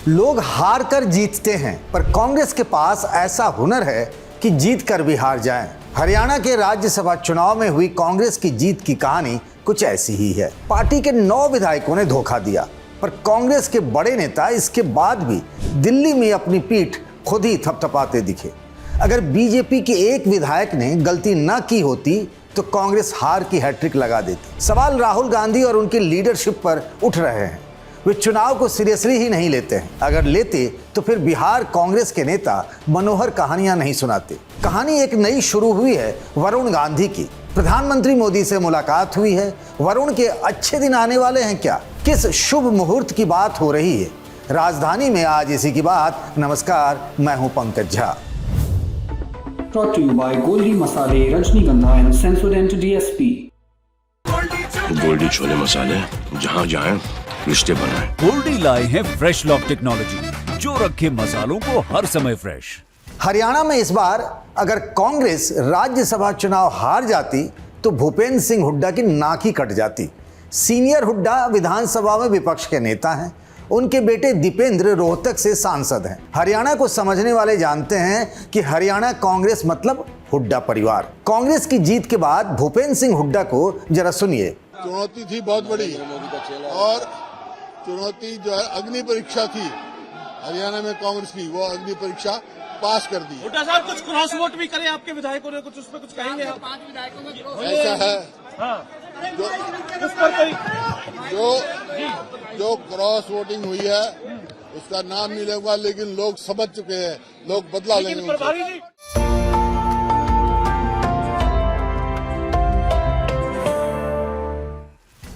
लोग हार कर जीतते हैं, पर कांग्रेस के पास ऐसा हुनर है कि जीत कर भी हार जाएं। हरियाणा के राज्यसभा चुनाव में हुई कांग्रेस की जीत की कहानी कुछ ऐसी ही है। पार्टी के 9 विधायकों ने धोखा दिया, पर कांग्रेस के बड़े नेता इसके बाद भी दिल्ली में अपनी पीठ खुद ही थपथपाते दिखे। अगर बीजेपी के एक विधायक ने गलती न की होती तो कांग्रेस हार की हैट्रिक लगा देती। सवाल राहुल गांधी और उनकी लीडरशिप पर उठ रहे हैं। वे चुनाव को सीरियसली ही नहीं लेते हैं। अगर लेते तो फिर बिहार कांग्रेस के नेता मनोहर कहानियां नहीं सुनाते। कहानी एक नई शुरू हुई है वरुण गांधी की। प्रधानमंत्री मोदी से मुलाकात हुई है। वरुण के अच्छे दिन आने वाले हैं क्या? किस शुभ मुहूर्त की बात हो रही है? राजधानी में आज इसी की बात। नमस्कार, मैं हूं Pankaj Jha. Brought to you by Goldi Masale, Rajnigandha and Sensodyne DSP. Goldy chole मसाले, जहाँ जाएं रिश्ते बनाएं। गोल्डी लाए हैं फ्रेश लॉक टेक्नोलॉजी जो रखे मसालों को हर समय फ्रेश। हरियाणा में इस बार अगर कांग्रेस राज्यसभा चुनाव हार जाती तो भूपेंद्र सिंह हुड्डा की नाक ही कट जाती। सीनियर हुड्डा विधानसभा में विपक्ष के नेता हैं। उनके बेटे दीपेंद्र रोहतक से सांसद हैं। हरियाणा को समझने वाले जानते हैं कि हरियाणा कांग्रेस मतलब हुड्डा परिवार। कांग्रेस की जीत के बाद भूपेंद्र सिंह हुड्डा को जरा सुनिए। चुनौती थी बहुत बड़ी, और चुनौती जो है अग्नि परीक्षा थी हरियाणा में कांग्रेस की, वो अग्नि परीक्षा पास कर दी। हुड्डा साहब कुछ क्रॉस वोट भी करे आपके विधायकों ने, कुछ उस पर कुछ कहेंगे आप? 5 विधायकों में ऐसा है जो क्रॉस वोटिंग हुई है उसका नाम नहीं लूंगा, लेकिन लोग समझ चुके हैं, लोग बदला लेंगे उनसे।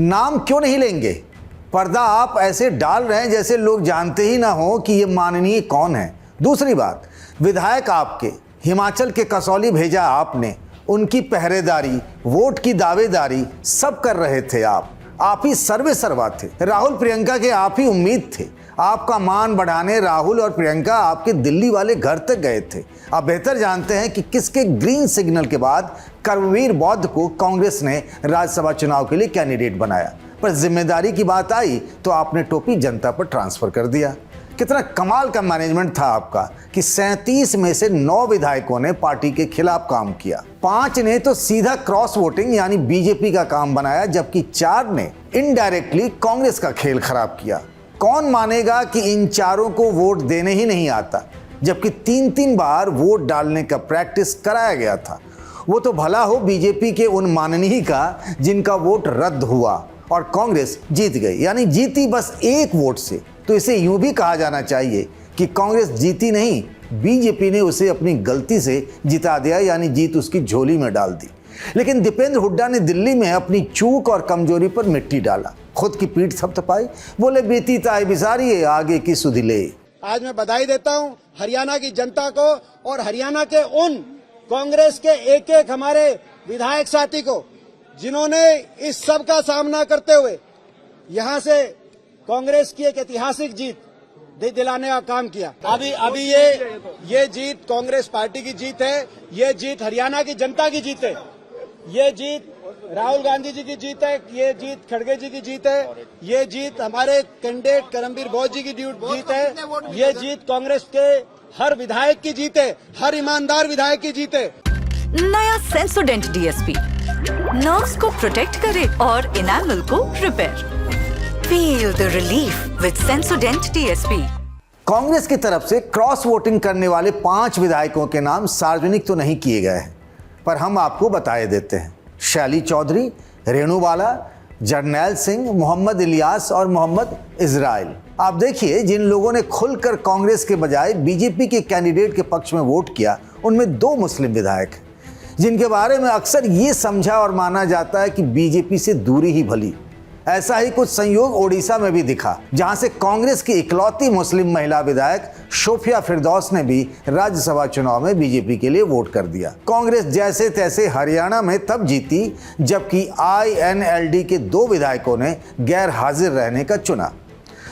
नाम क्यों नहीं लेंगे? पर्दा आप ऐसे डाल रहे हैं जैसे लोग जानते ही ना हो कि ये माननीय कौन है। दूसरी बात, विधायक आपके हिमाचल के कसौली भेजा आपने, उनकी पहरेदारी, वोट की दावेदारी सब कर रहे थे आप ही सर्वे सर्वा थे। राहुल प्रियंका के आप ही उम्मीद थे। आपका मान बढ़ाने राहुल और प्रियंका आपके दिल्ली वाले घर तक गए थे। आप बेहतर जानते हैं कि किसके ग्रीन सिग्नल के बाद कर्मवीर बौद्ध को कांग्रेस ने राज्यसभा चुनाव के लिए कैंडिडेट बनाया, पर जिम्मेदारी की बात आई तो आपने टोपी जनता पर ट्रांसफर कर दिया। कितना कमाल का मैनेजमेंट था आपका कि 37 में से 9 विधायकों ने पार्टी के खिलाफ काम किया। 5 ने तो सीधा क्रॉस वोटिंग यानी बीजेपी का काम बनाया, जबकि 4 ने इनडायरेक्टली कांग्रेस का खेल खराब किया। कौन मानेगा कि इन चारों को वोट देने ही नहीं आता, जबकि 3-3 बार वोट डालने का प्रैक्टिस कराया गया था। वो तो भला हो बीजेपी के उन माननीय का जिनका वोट रद्द हुआ और कांग्रेस जीत गई, यानी जीती बस 1 वोट से। तो इसे यूं भी कहा जाना चाहिए कि कांग्रेस जीती नहीं, बीजेपी ने उसे अपनी गलती से जिता दिया, यानी जीत उसकी झोली में डाल दी। लेकिन दीपेंद्र हुड्डा ने दिल्ली में अपनी चूक और कमजोरी पर मिट्टी डाला, खुद की पीठ थपथपाई, बोले बीती ताई बिसारिये आगे की सुधि ले। आज मैं बधाई देता हूं हरियाणा की जनता को और हरियाणा के उन कांग्रेस के एक हमारे विधायक साथी को जिन्होंने इस सब का सामना करते हुए यहां से कांग्रेस की एक ऐतिहासिक जीत दिलाने का काम किया। अभी ये जीत कांग्रेस पार्टी की जीत है, ये जीत हरियाणा की जनता की जीत है, ये जीत राहुल गांधी जी की जीत है, ये जीत खड़गे जी की जीत है, ये जीत हमारे कैंडिडेट कर्मवीर बौद्ध जी की जीत है, ये जीत कांग्रेस के हर विधायक की जीत है, हर ईमानदार विधायक की जीत है। नया सेंसोडेंट डीएसपी नर्व्स को प्रोटेक्ट करे और इनामल को repair. Feel the relief with Sensodyne DSP। Congress की तरफ से क्रॉस वोटिंग करने वाले 5 विधायकों के नाम सार्वजनिक तो नहीं किए गए हैं, पर हम आपको बताए देते हैं। शैली चौधरी, रेणु बाला, जरनैल सिंह, मोहम्मद इलियास और मोहम्मद इजराइल। आप देखिए, जिन लोगों ने खुलकर कांग्रेस के बजाय बीजेपी के कैंडिडेट के पक्ष में वोट किया, उनमें 2 मुस्लिम विधायक हैं, जिनके बारे में अक्सर ये समझा और माना जाता है कि बीजेपी से दूरी ही भली। ऐसा ही कुछ संयोग ओडिशा में भी दिखा, जहां से कांग्रेस की इकलौती मुस्लिम महिला विधायक शोफिया फिरदौस ने भी राज्यसभा चुनाव में बीजेपी के लिए वोट कर दिया। कांग्रेस जैसे तैसे हरियाणा में तब जीती जबकि INLD के 2 विधायकों ने गैर हाजिर रहने का चुना।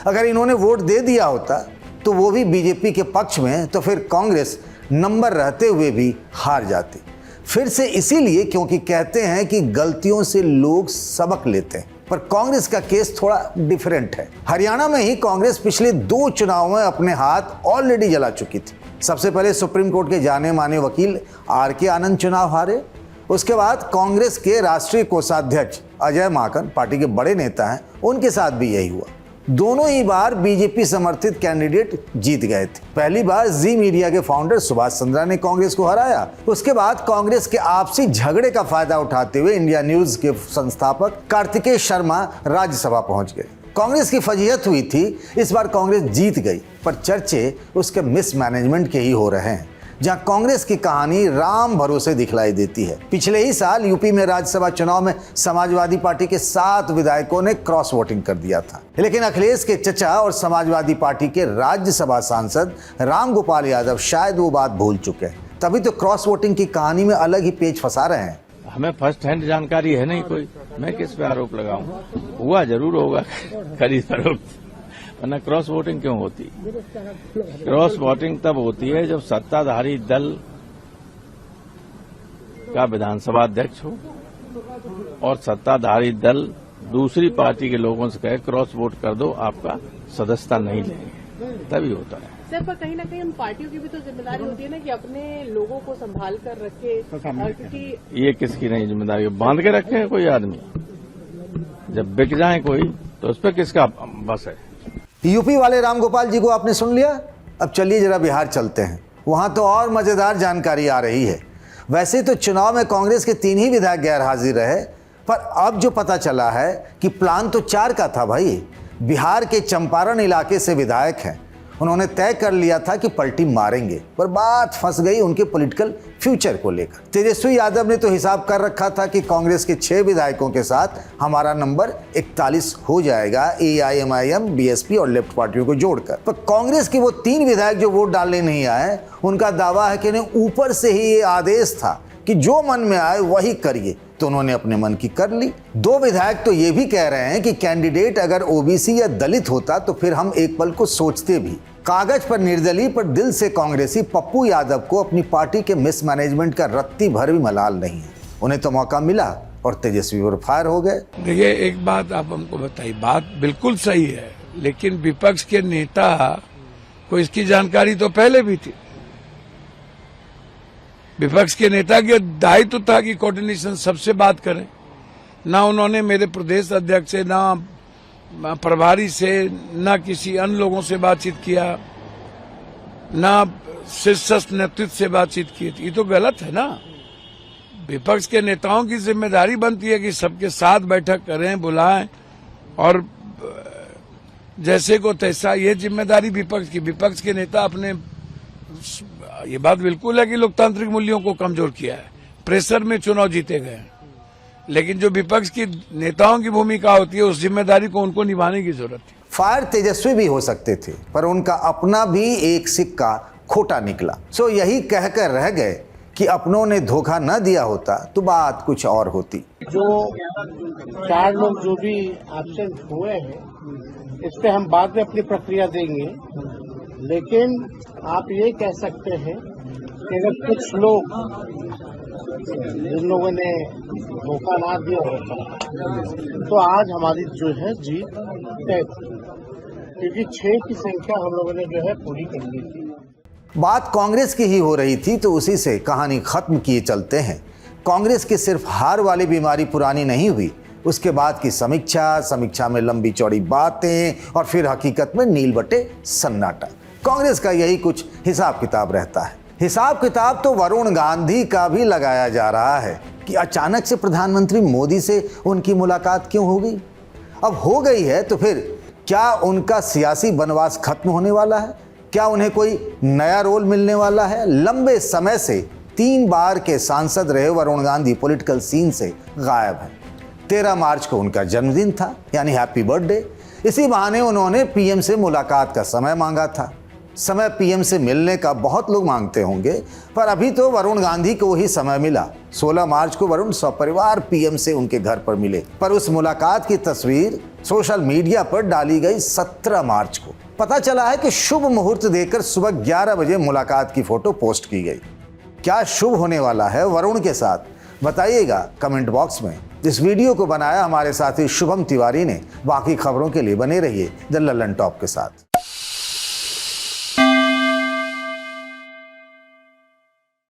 अगर इन्होंने वोट दे दिया होता तो वो भी बीजेपी के पक्ष में, तो फिर कांग्रेस नंबर रहते हुए भी हार जाती। फिर से इसीलिए क्योंकि कहते हैं कि गलतियों से लोग सबक लेते हैं। पर कांग्रेस का केस थोड़ा डिफरेंट है। हरियाणा में ही कांग्रेस पिछले 2 चुनावों में अपने हाथ ऑलरेडी जला चुकी थी। सबसे पहले सुप्रीम कोर्ट के जाने माने वकील आर.के. आनंद चुनाव हारे। उसके बाद कांग्रेस के राष्ट्रीय कोषाध्यक्ष अजय माकन, पार्टी के बड़े नेता हैं, उनके साथ भी यही हुआ। दोनों ही बार बीजेपी समर्थित कैंडिडेट जीत गए थे। पहली बार जी मीडिया के फाउंडर सुभाष चंद्रा ने कांग्रेस को हराया। उसके बाद कांग्रेस के आपसी झगड़े का फायदा उठाते हुए इंडिया न्यूज के संस्थापक कार्तिकेय शर्मा राज्यसभा पहुंच गए। कांग्रेस की फजीहत हुई थी, इस बार कांग्रेस जीत गई, पर चर्चे उसके मिसमैनेजमेंट के ही हो रहे हैं, जहां कांग्रेस की कहानी राम भरोसे दिखलाई देती है। पिछले ही साल यूपी में राज्यसभा चुनाव में समाजवादी पार्टी के 7 विधायकों ने क्रॉस वोटिंग कर दिया था, लेकिन अखिलेश के चचा और समाजवादी पार्टी के राज्यसभा सांसद राम गोपाल यादव शायद वो बात भूल चुके हैं, तभी तो क्रॉस वोटिंग की कहानी में अलग ही पेच फंसा रहे हैं। हमें फर्स्ट हैंड जानकारी है नहीं कोई, मैं किस पे आरोप लगाऊं? हुआ जरूर होगा खरीद फरोख्त, वरना क्रॉस वोटिंग क्यों होती? क्रॉस वोटिंग तब होती है जब सत्ताधारी दल का विधानसभा अध्यक्ष हो और सत्ताधारी दल दूसरी पार्टी के लोगों से कहे क्रॉस वोट कर दो, आपका सदस्यता नहीं लेंगे, तभी होता है। सर, पर कहीं ना कहीं हम पार्टियों की भी तो जिम्मेदारी होती है ना कि अपने लोगों को संभाल कर रखे, क्योंकि ये किसकी नहीं जिम्मेदारी? बांध के रखे हैं कोई आदमी, जब बिक जाए कोई तो उस पर किसका बस है? यूपी वाले रामगोपाल जी को आपने सुन लिया। अब चलिए जरा बिहार चलते हैं, वहां तो और मजेदार जानकारी आ रही है। वैसे तो चुनाव में कांग्रेस के 3 ही विधायक गैर हाजिर रहे, पर अब जो पता चला है कि प्लान तो 4 का था भाई। बिहार के चंपारण इलाके से विधायक हैं, उन्होंने तय कर लिया था कि पलटी मारेंगे, पर बात फंस गई उनके पॉलिटिकल फ्यूचर को लेकर। तेजस्वी यादव ने तो हिसाब कर रखा था कि कांग्रेस के 6 विधायकों के साथ हमारा नंबर 41 हो जाएगा, AIMIM, BSP और लेफ्ट पार्टियों को जोड़कर। पर कांग्रेस के वो 3 विधायक जो वोट डालने नहीं आए, उनका दावा है कि इन्हें ऊपर से ही ये आदेश था कि जो मन में आए वही करिए, तो उन्होंने अपने मन की कर ली। 2 विधायक तो ये भी कह रहे हैं कि कैंडिडेट अगर OBC या दलित होता तो फिर हम एक पल को सोचते भी। कागज पर निर्दलीय पर दिल से कांग्रेसी पप्पू यादव को अपनी पार्टी के मिसमैनेजमेंट का रत्ती भर भी मलाल नहीं है। उन्हें तो मौका मिला और तेजस्वी पर फायर हो गए। देखिए, एक बात आप हमको बताइए, बात बिल्कुल सही है, लेकिन विपक्ष के नेता को इसकी जानकारी तो पहले भी थी। विपक्ष के नेता के दायित्व था कि कोऑर्डिनेशन सबसे बात करें। ना उन्होंने मेरे प्रदेश अध्यक्ष से, ना प्रभारी से, ना किसी अन्य लोगों से बातचीत किया, ना शीर्ष नेतृत्व से बातचीत की। ये तो गलत है ना। विपक्ष के नेताओं की जिम्मेदारी बनती है कि सबके साथ बैठक करें, बुलाएं, और जैसे को तैसा, ये जिम्मेदारी विपक्ष की। विपक्ष के नेता अपने, ये बात बिल्कुल है कि लोकतांत्रिक मूल्यों को कमजोर किया है, प्रेशर में चुनाव जीते गए, लेकिन जो विपक्ष की नेताओं की भूमिका होती है, उस जिम्मेदारी को उनको निभाने की जरूरत है। फायर तेजस्वी भी हो सकते थे, पर उनका अपना भी एक सिक्का खोटा निकला। सो यही कहकर रह गए कि अपनों ने धोखा न दिया होता तो बात कुछ और होती। जो 4 लोग जो भी एब्सेंट हुए हैं, इस पे हम बाद में अपनी प्रक्रिया देंगे, लेकिन आप ये कह सकते हैं कि अगर कुछ लोग, जिन लोगों ने धोखा ना दिया होता, तो आज हमारी जो है जीत तय थी, क्योंकि 6 की संख्या हम लोगों ने जो है पूरी कर ली थी। बात कांग्रेस की ही हो रही थी तो उसी से कहानी खत्म किए चलते हैं। कांग्रेस की सिर्फ हार वाली बीमारी पुरानी नहीं हुई, उसके बाद की समीक्षा में लंबी चौड़ी बातें और फिर हकीकत में नील बटे सन्नाटा। कांग्रेस का यही कुछ हिसाब किताब रहता है। हिसाब किताब तो वरुण गांधी का भी लगाया जा रहा है कि अचानक से प्रधानमंत्री मोदी से उनकी मुलाकात क्यों हो गई। अब हो गई है तो फिर क्या उनका सियासी बनवास खत्म होने वाला है? क्या उन्हें कोई नया रोल मिलने वाला है? लंबे समय से 3 बार के सांसद रहे वरुण गांधी पॉलिटिकल सीन से गायब हैं। 13 मार्च को उनका जन्मदिन था, यानी हैप्पी बर्थडे। इसी बहाने उन्होंने पीएम से मुलाकात का समय मांगा था। समय पीएम से मिलने का बहुत लोग मांगते होंगे, पर अभी तो वरुण गांधी को ही समय मिला। 16 मार्च को वरुण सपरिवार पीएम से उनके घर पर मिले, पर उस मुलाकात की तस्वीर सोशल मीडिया पर डाली गई 17 मार्च को। पता चला है कि शुभ मुहूर्त देकर सुबह 11 बजे मुलाकात की फोटो पोस्ट की गई। क्या शुभ होने वाला है वरुण के साथ? बताइएगा कमेंट बॉक्स में। इस वीडियो को बनाया हमारे साथी शुभम तिवारी ने। बाकी खबरों के लिए बने रहिए द लल्लन टॉप के साथ।